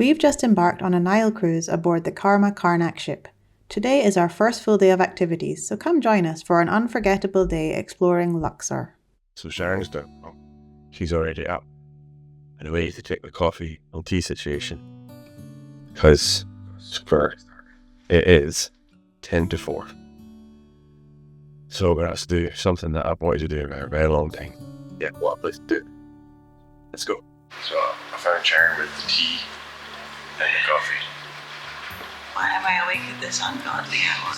We've just embarked on a Nile cruise aboard the Karnak ship. Today is our first full day of activities, so come join us for an unforgettable day exploring Luxor. So Sharon's down. Oh, she's already up and away to check the coffee and tea situation. Because it is 10 to 4. So we're going to have to do something that I've wanted to do for a very long time. Yeah, what a place to do it. Let's go. So I found Sharon with the tea and the coffee. Why am I awake at this ungodly hour?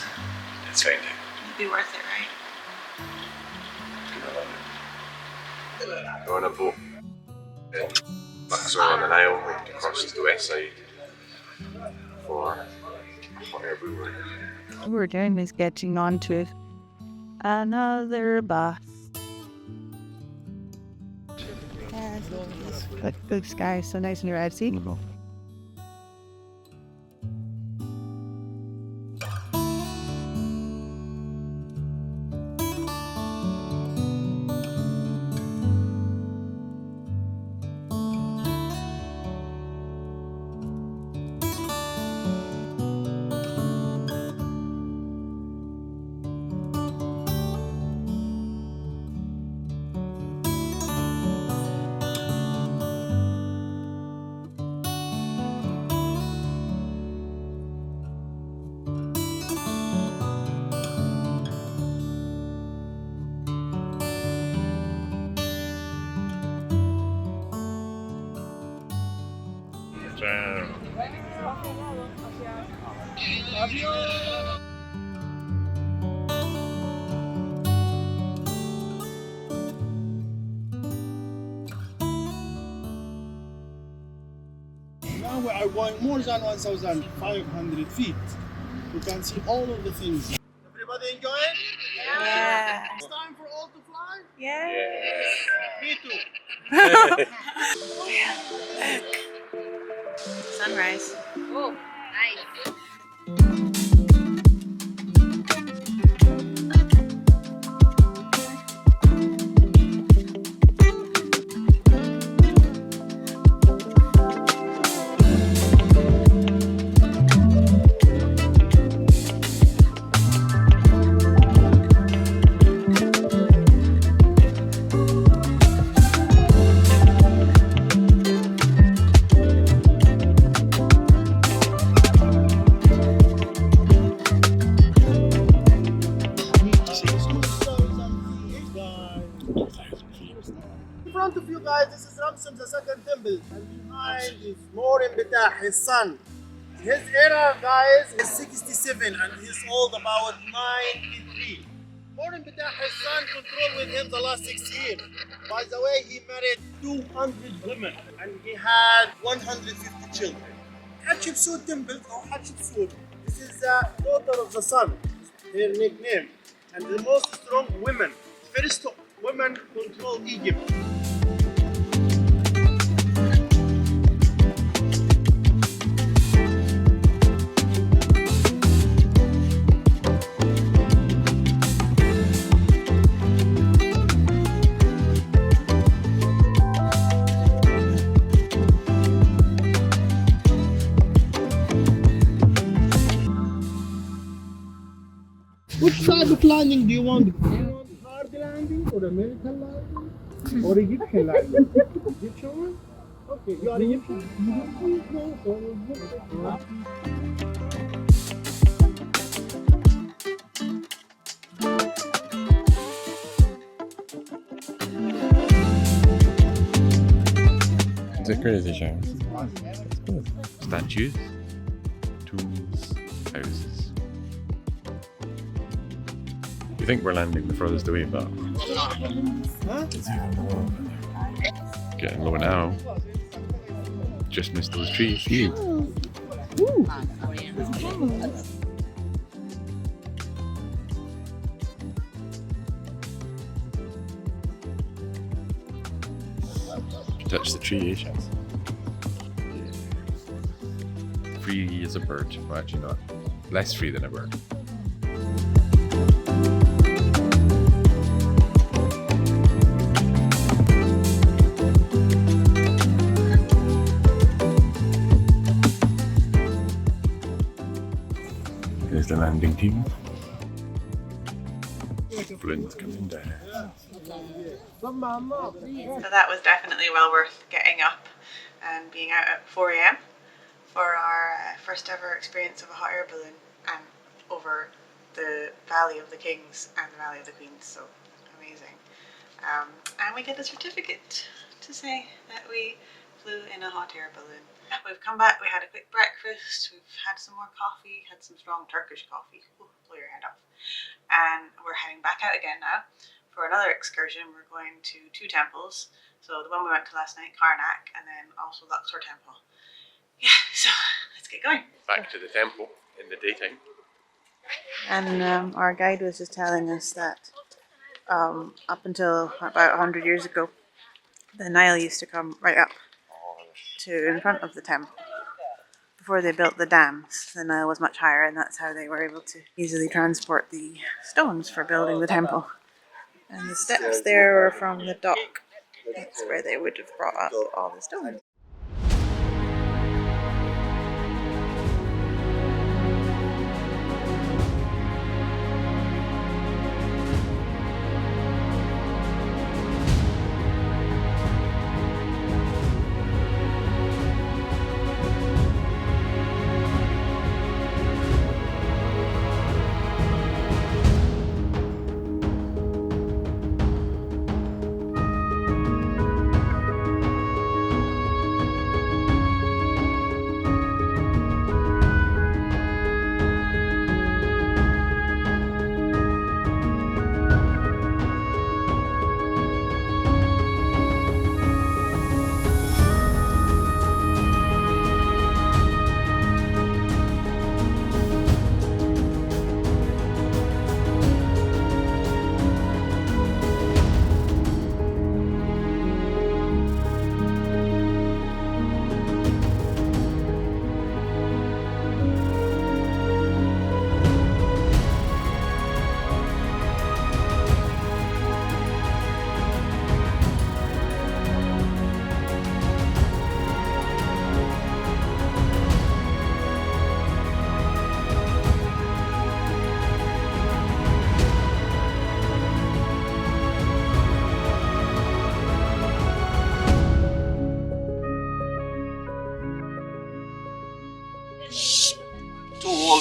It's fine. It'd be worth it, right? Go on a boat. Luxor on the Nile, went across to the west side for whatever we were. We're doing is getting onto another bus. But the sky is so nice and red, see? Now we are going more than 1,500 feet. You can see all of the things. Everybody enjoying? Yeah. It's time for all to fly? Yeah. Me too. Sunrise. Oh, nice. In front of you guys, this is Ramses the second temple, and behind is Morin his son. His era, guys, is 67, and he's old about 93. Morin his son controlled with him the last 6 years. By the way, he married 200 women, and he had 150 children. Hatshepsut Temple, or Hatshepsut, this is the daughter of the sun, her nickname, and the most strong women. First women control Egypt. Which type of landing do you want? Do you want hard landing or American landing or Egyptian landing? Egyptian one? Okay, you are Egyptian? No, so Is it crazy, Sharon? Statues, tombs, houses. You think we're landing the furthest away, but getting low now. Just missed those trees. Touch the tree, eh, Shaz? Free as a bird. Well, actually not. Less free than a bird. There's the landing team. Balloons coming down. So that was definitely well worth getting up and being out at 4 a.m. for our first ever experience of a hot air balloon and over the Valley of the Kings and the Valley of the Queens. So amazing. And we get a certificate to say that we flew in a hot air balloon. We've come back, we had a quick breakfast, we've had some more coffee, had some strong Turkish coffee. Ooh, blow your head off. And we're heading back out again now for another excursion. We're going to 2 temples. So the one we went to last night, Karnak, and then also Luxor Temple. Yeah, so let's get going. Back to the temple in the daytime. And our guide was just telling us that up until about 100 years ago, the Nile used to come right up to in front of the temple. Before they built the dams, the Nile was much higher, and that's how they were able to easily transport the stones for building the temple. And the steps there were from the dock. That's where they would have brought up all the stones.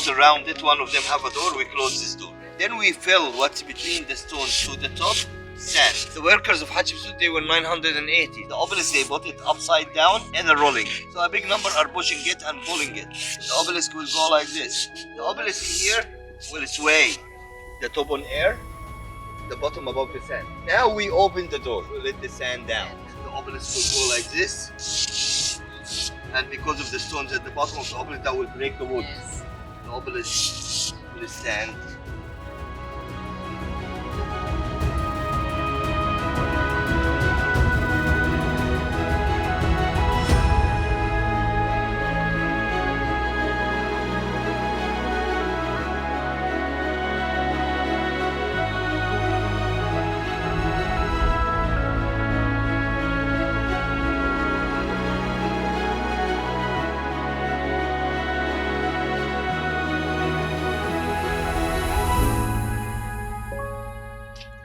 Around it, one of them have a door, we close this door. Then we fill what's between the stones to the top, sand. The workers of Hatshepsut, they were 980. The obelisk, they put it upside down and they're rolling. So a big number are pushing it and pulling it. The obelisk will go like this. The obelisk here will sway. The top on air, the bottom above the sand. Now we open the door, we let the sand down. The obelisk will go like this. And because of the stones at the bottom of the obelisk, that will break the wood. The obelisk will stand.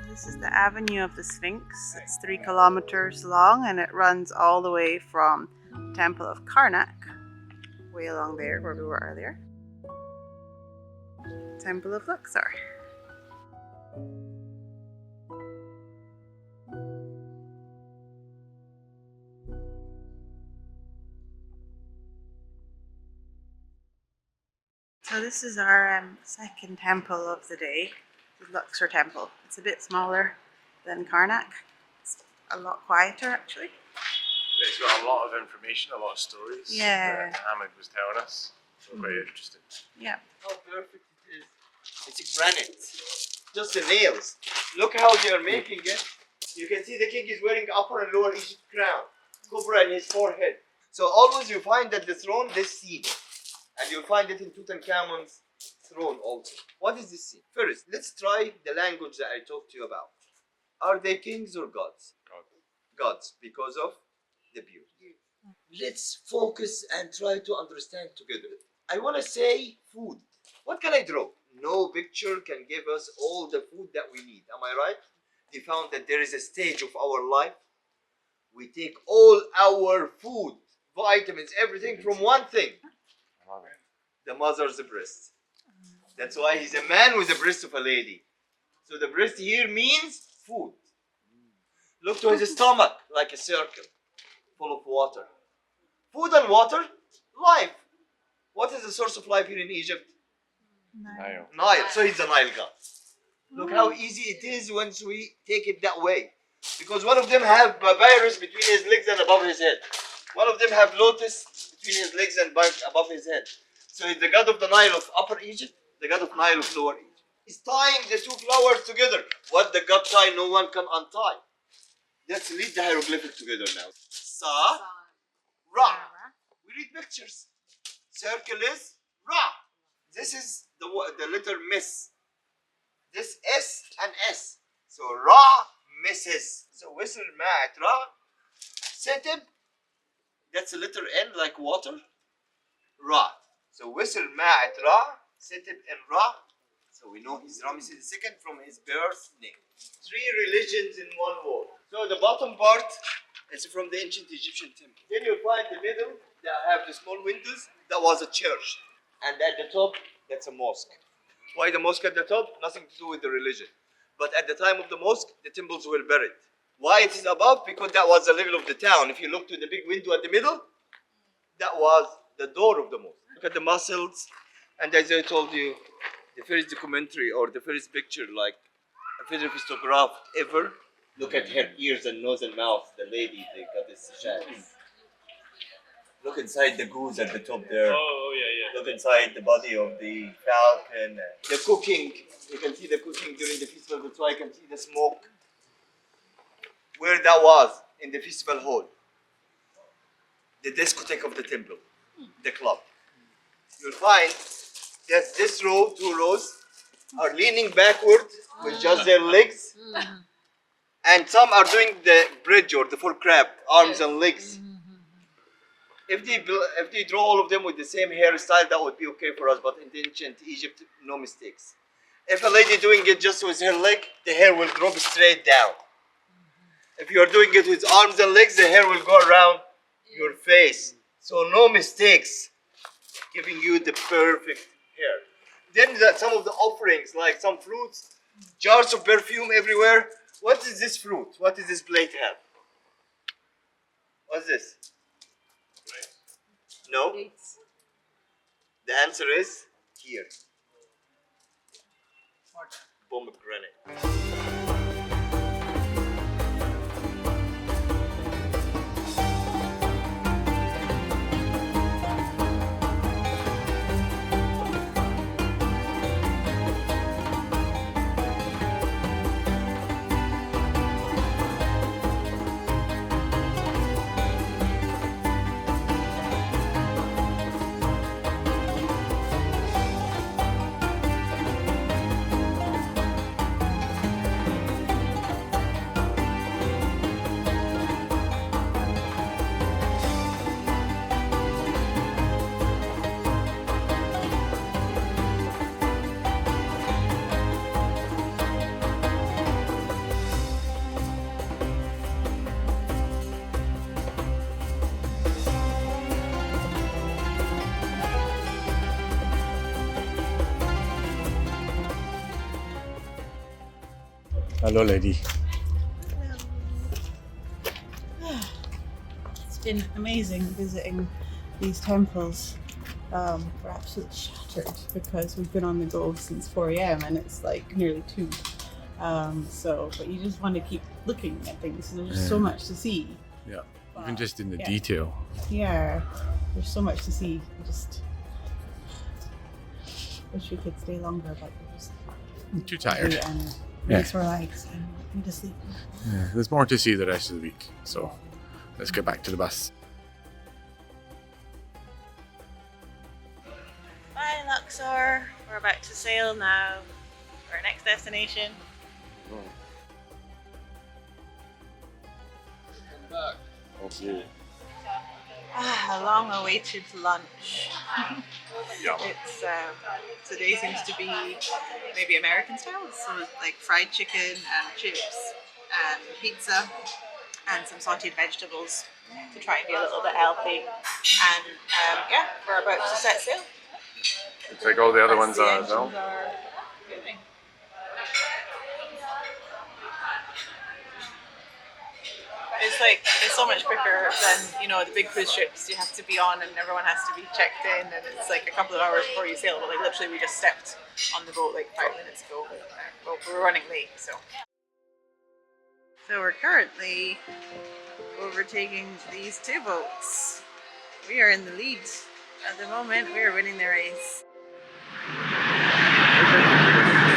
This is the Avenue of the Sphinx. It's 3 kilometers long and it runs all the way from the Temple of Karnak, way along there where we were earlier, Temple of Luxor. So this is our second temple of the day, the Luxor Temple. It's a bit smaller than Karnak. It's a lot quieter actually. It's got a lot of information, a lot of stories Yeah. that Hamid was telling us. So very interesting. Yeah. How perfect it is. It's granite. Just the nails. Look how they are making it. You can see the king is wearing upper and lower Egypt crown. Cobra in his forehead. So always you find that the throne, this scene. And you'll find it in Tutankhamun's throne also. What is this scene? First, let's try the language that I talked to you about. Are they kings or gods? Gods, because of the beauty. Let's focus and try to understand together. I want to say food. What can I draw? No picture can give us all the food that we need. Am I right? They found that there is a stage of our life. We take all our food, vitamins, everything from one thing. The mother's breast. That's why he's a man with the breast of a lady. So the breast here means food. Look to his stomach like a circle full of water. Food and water, life. What is the source of life here in Egypt? Nile. So he's a Nile god. Look how easy it is once we take it that way. Because one of them have papyrus between his legs and above his head. One of them have lotus between his legs and above his head. So he's the god of the Nile of Upper Egypt, the god of Nile of Lower Egypt. He's tying the two flowers together. What the god tie, no one can untie. Let's read the hieroglyphic together now. Sa, Ra. We read pictures. Circle is Ra. This is the letter Miss. This S and S. So Ra, Mrs. So whistle ma'at Ra. Setib. That's a letter N like water. Ra. So whistle ma'at Ra. Setib and Ra. So we know he's Ramesses II from his birth name. 3 religions in one word. So the bottom part is from the ancient Egyptian temple. Then you'll find the middle that have the small windows. That was a church. And at the top, that's a mosque. Why the mosque at the top? Nothing to do with the religion. But at the time of the mosque, the temples were buried. Why it is above? Because that was the level of the town. If you look to the big window at the middle, that was the door of the mosque. Look at the muscles. And as I told you, the first documentary or the first picture, like a photograph ever, look at her ears and nose and mouth, the lady, the goddess Shad. Look inside the goose at the top there. Oh, yeah. Look inside the body of the falcon. The cooking, you can see the cooking during the festival, that's why you can see the smoke. Where that was, in the festival hall. The discotheque of the temple, the club. You'll find that this row, 2 rows, are leaning backward with just their legs. And some are doing the bridge or the full crab, arms and legs. If they draw all of them with the same hairstyle, that would be okay for us. But in ancient Egypt, no mistakes. If a lady doing it just with her leg, the hair will drop straight down. If you are doing it with arms and legs, the hair will go around your face. So no mistakes, giving you the perfect hair. Then some of the offerings, like some fruits, jars of perfume everywhere. What is this fruit? What does this plate have? What's this? No? The answer is here. Pomegranate. Hello, lady. It's been amazing visiting these temples. We're absolutely shattered because we've been on the go since 4 a.m. and it's like nearly 2. But you just want to keep looking at things. There's just so much to see. Yeah, even just in the detail. Yeah, there's so much to see. I just wish we could stay longer, but we're just I'm too tired. And race our legs and need to sleep. Yeah, there's more to see the rest of the week, so let's get back to the bus. Bye, Luxor. We're about to sail now for our next destination. Thank you. A long-awaited lunch. Yeah. It's today seems to be maybe American style, so like fried chicken and chips and pizza and some sauteed vegetables to try and be a little bit healthy. And yeah, we're about to set sail. Looks like all the other ones The are as well. engines are moving. It's so much quicker than, you know, the big cruise ships you have to be on and everyone has to be checked in and it's like a couple of hours before you sail, but like literally we just stepped on the boat like 5 minutes ago. Well, we're running late, so we're currently overtaking these two boats. We are in the lead at the moment. We are winning the race.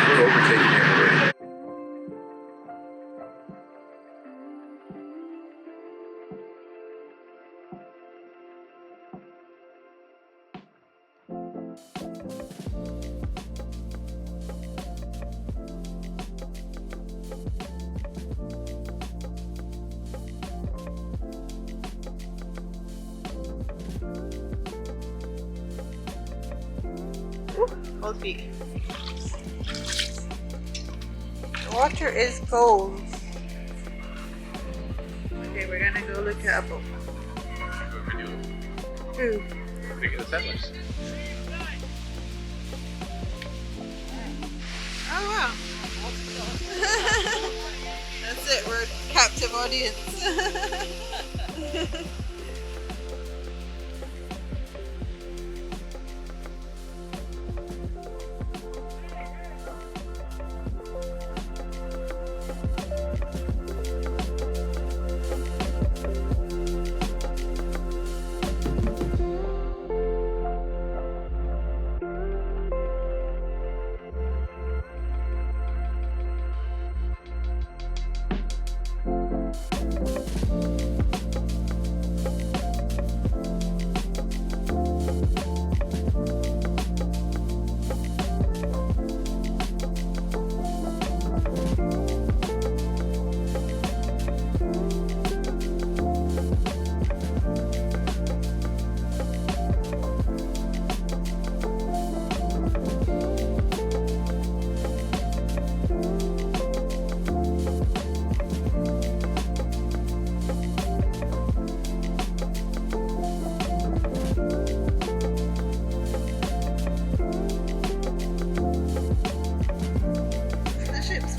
We're overtaking it already. Cold feet. The water is cold. Okay, we're gonna go look at a boat. Who? Look at the settlers. Oh wow. That's it, we're a captive audience.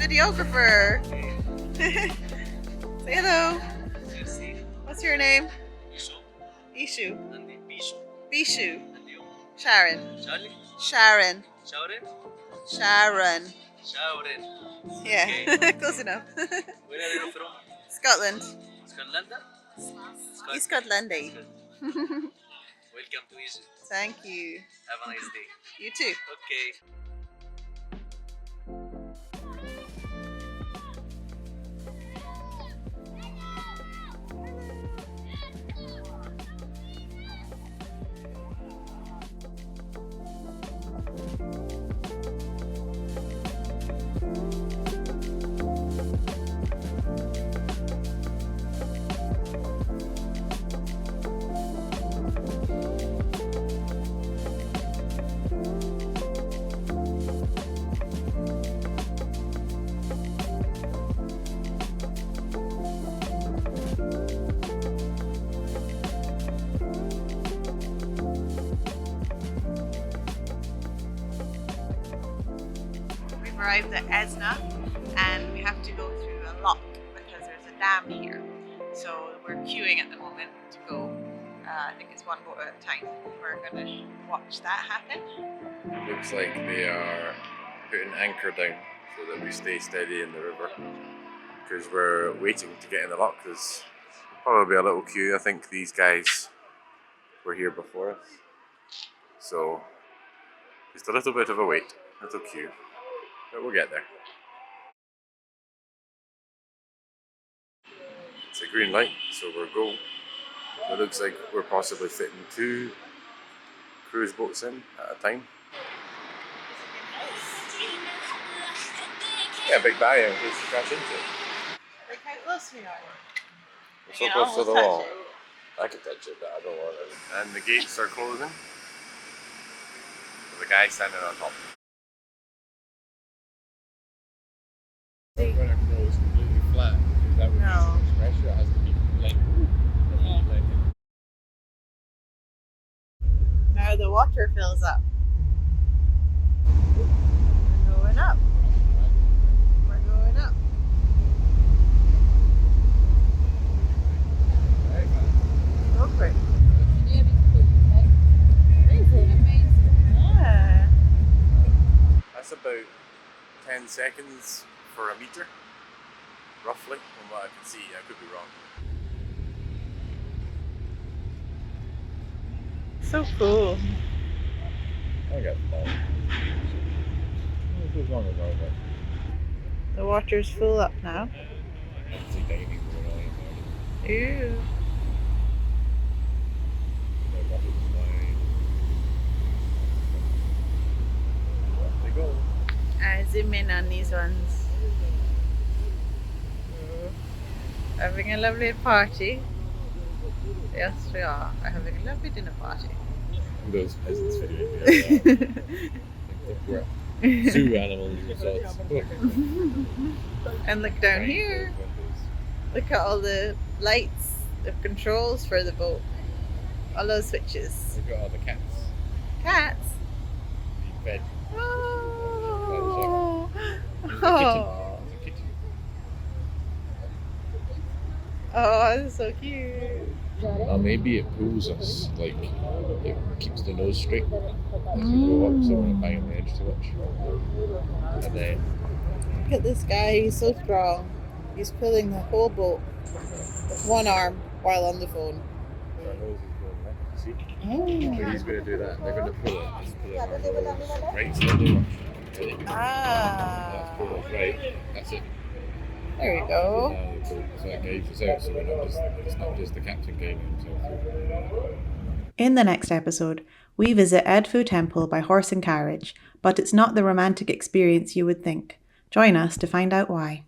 Videographer. Say hello. What's your name? Ishu. Bishu. Sharon. Sharon. Sharon. Yeah, close enough. Where are you from? Scotland. Scotland? East Scotlandy. Welcome to Egypt. Thank you. Have a nice day. You too. Okay. We've arrived at Esna and we have to go through a lock because there's a dam here. So we're queuing at the moment to go. I think it's one boat at a time. We're going to watch that happen. Looks like they are putting anchor down so that we stay steady in the river. Because we're waiting to get in the lock. There's probably a little queue. I think these guys were here before us. So just a little bit of a wait, a little queue. But we'll get there. It's a green light, so we're go. It looks like we're possibly fitting 2 cruise boats in at a time. Yeah, big barrier in case you crash into it. Look how close we are. We're so close to the wall. I can touch it, but I don't want it. And the gates are closing. There's a guy standing on top. When it grows completely flat, because that would be too much pressure, it has to be like. Now the water fills up. We're going up. We're going up. Go for it. Yeah. That's about 10 seconds for a meter, roughly, from what I can see. I could be wrong. So cool. I got that. It goes long as well, but The water's full up now. I don't see anything going on in there. Ew. The water's fine. Off they go. I zoom in on these ones. Having a lovely party. Yes, we are. We're having a lovely dinner party. Those peasants videoing me. Zoo animals and sorts. And look down here. Look at all the lights, the controls for the boat. All those switches. We've got all the cats. Cats. Being fed. Oh. There's a kitten. Oh. There's a kitten. Oh, that's so cute. Or maybe it pulls us, like it keeps the nose straight as we go up, so we're not banging the edge too much. And then Look at this guy, he's so strong. He's pulling the whole boat with one arm while on the phone. our nose is going left, see? So he's going to do that. They're going to pull it. Just pull it our nose. Right, slowly watch. Ready? That's pull it. Right, that's it. There we go. Now they pull, so that gauge us out, so we're not just, it's not just the captain gaining himself through. In the next episode, we visit Edfu Temple by horse and carriage, but it's not the romantic experience you would think. Join us to find out why.